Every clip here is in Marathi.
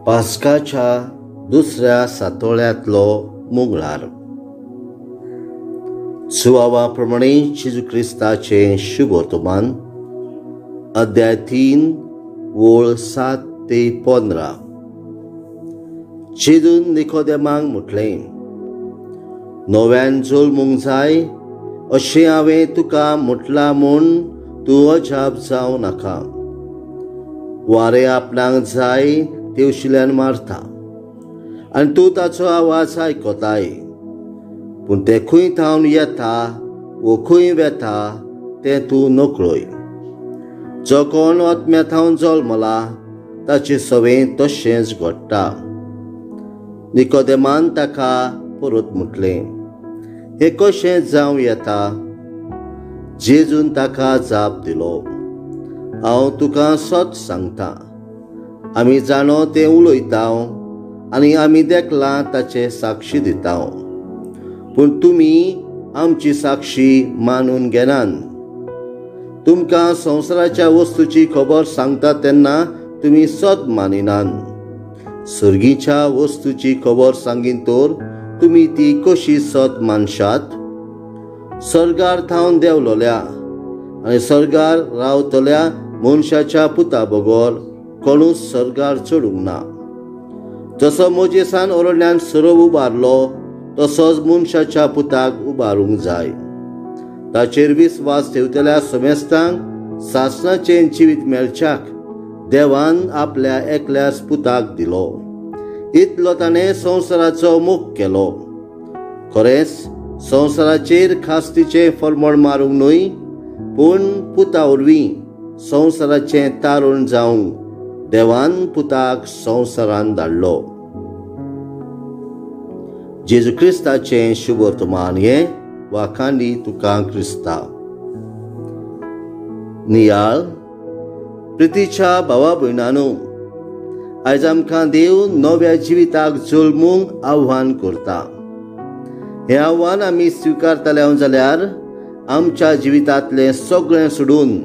पास्काच्या दुसऱ्या सातोळ्यांतलो मंगळार. सुवावाप्रमाणे जेजू क्रिस्ताचें शुभ वर्तमान. अध्याय 3 ओळ 7 ते 15. जेजून निकोदेमाक म्हटलें, नव्यान जल्मूंक जाय अशें हांवें तुका म्हटलां म्हूण तूं अजाप जावं नाका. वारें आपणाक जाय तेवशिल्यान मारता आनी तूं ताचो आवाज आयकताय, पूण तें खंय थावन येता वो खंय वेता तें तूं नकळय. जो कोण ओतम्या थावन जल्मला ताचे सवें तशेंच घडटा. निकोदेमान ताका परत म्हटलें, हें कशें जावं येता? जेजून ताका जाप दिलो, हांव तुका सत सांगतां, आमी जाणो तें उलयतां आनी आमी देखलां ताचे साक्षी दितां, पूण तुमी आमची साक्षी मानून घेनात. तुमकां संवसाराच्या वस्तूची खबर सांगता तेन्ना तुमी सत मानिनात. सर्गीच्या वस्तूची खबर सांगीन तर तुमी ती कशी सत मानशात? सर्गार थावन देंवलोल्या आनी सर्गार रावतल्या मनशाच्या पुता बगर कोणूच सर्गार चडूंक ना. जसो मोजेसान अरण्यान सरव उबारलो तसोच मनशाच्या पुताक उबारूंक जाय. ताचेर विस्वास ठेवतल्या समेस्तांक सासणाचें जिवीत मेळच्याक देवान आपल्या एकल्याच पुताक दिलो. इतलो ताणें संवसाराचो मोग केलो. खरेंच संवसाराचेर खास्तीचें फळमळ मारूंक न्हय, पूण पुता वरवीं संवसाराचें तारण जावंक देवान पुताक संवसारांत धाडलो. जेजू क्रिस्ताचें शुभ वर्तमान. हें वाखाणी तुका क्रिस्ता. नियाळ. प्रितीच्या भावा भयणांनो, आयज आमकां देव नव्या जिविताक जल्मूंक आव्हान करता. हें आव्हान आमी स्विकारतले जाल्यार आमच्या जिवितांतलें सगळें सोडून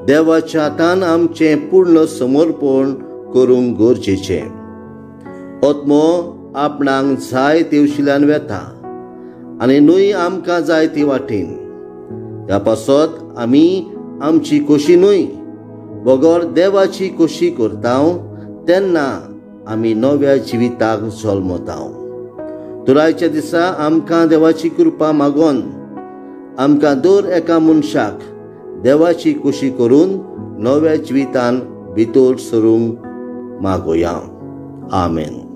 देवाच्या हातान आमचें पूर्ण समर्पण करूंक गरजेचें. आत्मो आपणाक जाय तेवशिल्यान वेता आनी न्हय आमकां जाय ती वाटेन. ह्या पासत आमी आमची खोशी न्हय बगर देवाची खोशी करता तेन्ना आमी नव्या जिविताक जल्मता. तुरायच्या दिसा आमकां देवाची कृपा मागोन आमकां दर एका मनशाक देवाची खोशी करून नव्या जिवितान भितर सरूंक मागोया. आमेन.